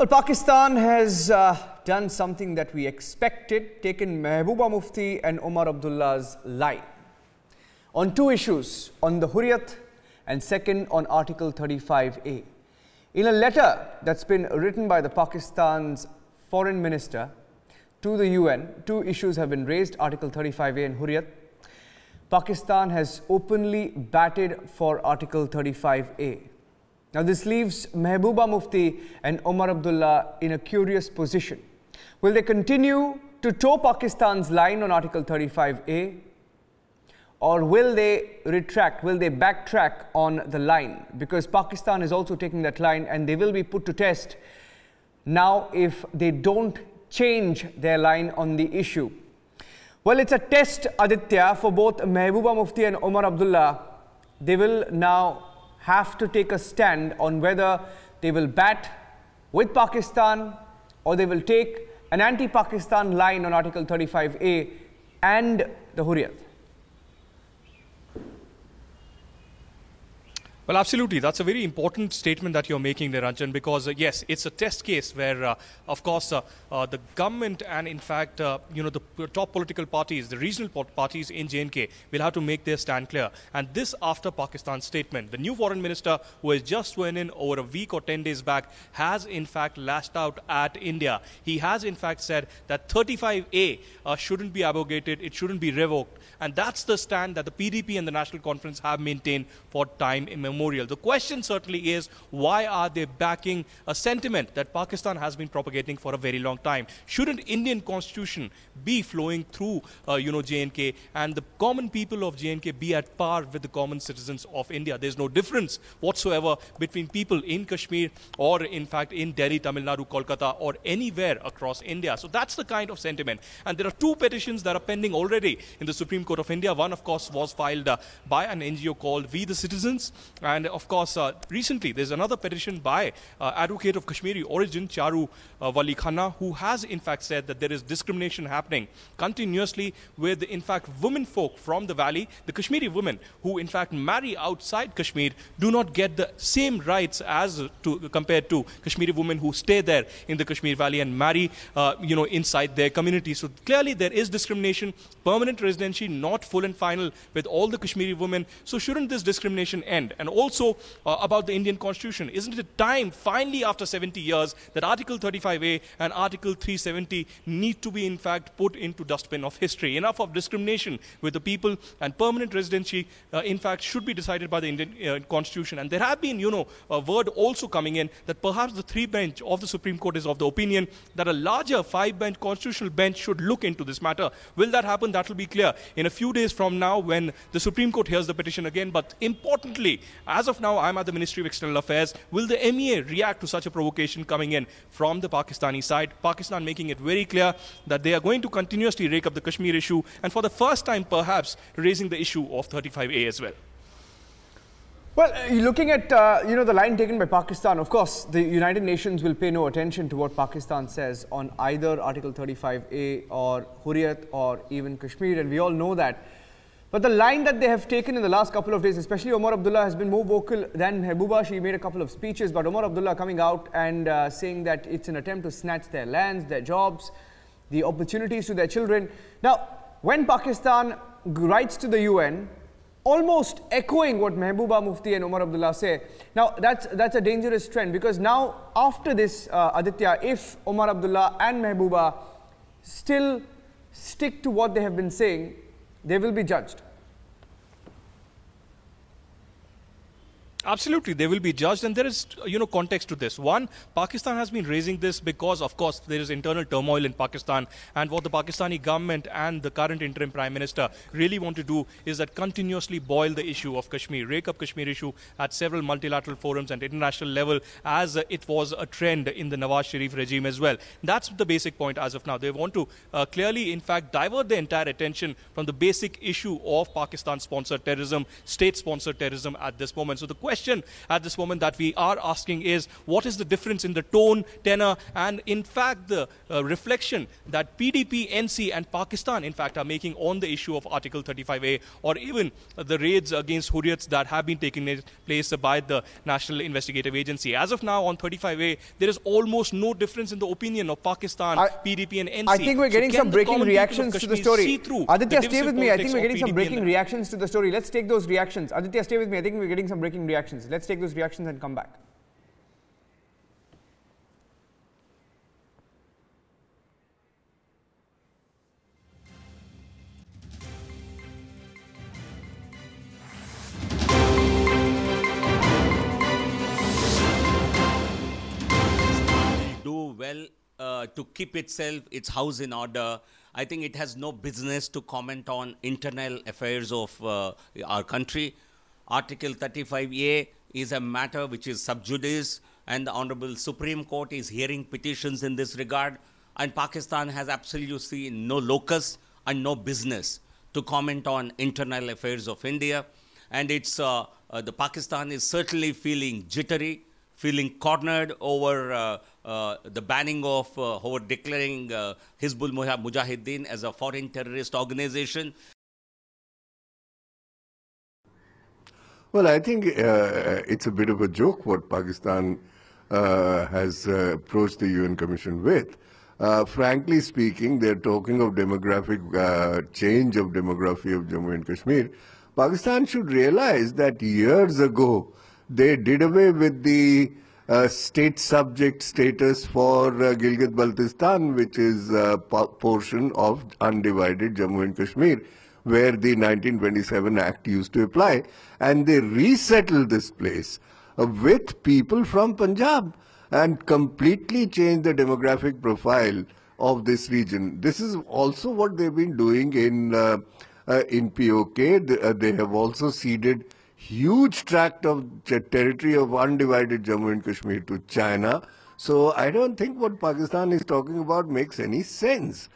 Well, Pakistan has done something that we expected, taken Mehbooba Mufti and Omar Abdullah's line on two issues, on the Hurriyat and second on Article 35A. In a letter that's been written by the Pakistan's foreign minister to the UN, two issues have been raised, Article 35A and Hurriyat. Pakistan has openly batted for Article 35A. Now this leaves Mehbooba Mufti and Omar Abdullah in a curious position. Will they continue to toe Pakistan's line on Article 35A? Or will they retract, will they backtrack on the line? Because Pakistan is also taking that line and they will be put to test now if they don't change their line on the issue. Well, it's a test, Aditya, for both Mehbooba Mufti and Omar Abdullah. They will now have to take a stand on whether they will bat with Pakistan or they will take an anti-Pakistan line on Article 35A and the Hurriyat. Well, absolutely. That's a very important statement that you're making there, Ranjan, because yes, it's a test case where, of course, the government and in fact, the top political parties, the regional parties in J&K will have to make their stand clear. And this after Pakistan's statement. The new foreign minister who has just sworn in over a week or 10 days back has in fact lashed out at India. He has in fact said that 35A shouldn't be abrogated, it shouldn't be revoked. And that's the stand that the PDP and the National Conference have maintained for time immemorial. The question certainly is, why are they backing a sentiment that Pakistan has been propagating for a very long time? Shouldn't Indian constitution be flowing through, J&K, and the common people of J&K be at par with the common citizens of India? There's no difference whatsoever between people in Kashmir or in fact in Delhi, Tamil Nadu, Kolkata or anywhere across India. So that's the kind of sentiment. And there are two petitions that are pending already in the Supreme Court of India. One, of course, was filed by an NGO called We the Citizens. And of course, recently there's another petition by advocate of Kashmiri origin, Charu Wali Khanna, who has in fact said that there is discrimination happening continuously with in fact women folk from the valley. The Kashmiri women who in fact marry outside Kashmir do not get the same rights as compared to Kashmiri women who stay there in the Kashmir valley and marry inside their community. So clearly there is discrimination, permanent residency not full and final with all the Kashmiri women. So shouldn't this discrimination end? And also about the Indian Constitution, isn't it time finally after 70 years that Article 35A and Article 370 need to be in fact put into dustbin of history? Enough of discrimination with the people, and permanent residency in fact should be decided by the Indian Constitution. And there have been a word also coming in that perhaps the three bench of the Supreme Court is of the opinion that a larger five-bench constitutional bench should look into this matter. Will that happen? That will be clear in a few days from now when the Supreme Court hears the petition again. But importantly, as of now, I'm at the Ministry of External Affairs. Will the MEA react to such a provocation coming in from the Pakistani side? Pakistan making it very clear that they are going to continuously rake up the Kashmir issue and for the first time perhaps raising the issue of 35A as well. Well, looking at the line taken by Pakistan, of course, the United Nations will pay no attention to what Pakistan says on either Article 35A or Hurriyat or even Kashmir, and we all know that. But the line that they have taken in the last couple of days, especially Omar Abdullah, has been more vocal than Mehbooba. She made a couple of speeches, but Omar Abdullah coming out and saying that it's an attempt to snatch their lands, their jobs, the opportunities to their children. Now, when Pakistan writes to the UN, almost echoing what Mehbooba Mufti and Omar Abdullah say, now that's a dangerous trend, because now after this, Aditya, if Omar Abdullah and Mehbooba still stick to what they have been saying, they will be judged. Absolutely, they will be judged, and there is, context to this. One, Pakistan has been raising this because, of course, there is internal turmoil in Pakistan, and what the Pakistani government and the current interim Prime Minister really want to do is that continuously boil the issue of Kashmir, rake up Kashmir issue at several multilateral forums and international level, as it was a trend in the Nawaz Sharif regime as well. That's the basic point as of now. They want to clearly, in fact, divert the entire attention from the basic issue of Pakistan-sponsored terrorism, state-sponsored terrorism at this moment. So the question question at this moment that we are asking is, what is the difference in the tone, tenor, and in fact the reflection that PDP, NC and Pakistan in fact are making on the issue of Article 35A, or even the raids against Hurriyats that have been taking place by the National Investigative Agency. As of now on 35A, there is almost no difference in the opinion of Pakistan, PDP and NC. I think we're getting some breaking reactions to the story. Aditya, stay with me. I think we're getting some breaking reactions to the story. Let's take those reactions. Aditya, stay with me. I think we're getting some breaking reactions. Let's take those reactions and come back. Do well to keep its house in order. I think it has no business to comment on internal affairs of our country. Article 35A is a matter which is sub judice, and the Honorable Supreme Court is hearing petitions in this regard. And Pakistan has absolutely no locus and no business to comment on internal affairs of India. And the Pakistan is certainly feeling jittery, feeling cornered over the banning of, over declaring Hizbul Mujahideen as a foreign terrorist organization. Well, I think it's a bit of a joke what Pakistan has approached the UN Commission with. Frankly speaking, they're talking of demographic change of demography of Jammu and Kashmir. Pakistan should realize that years ago, they did away with the state subject status for Gilgit-Baltistan, which is a portion of undivided Jammu and Kashmir, where the 1927 Act used to apply. And they resettled this place with people from Punjab and completely changed the demographic profile of this region. This is also what they've been doing in POK. They have also ceded huge tract of territory of undivided Jammu and Kashmir to China. So I don't think what Pakistan is talking about makes any sense.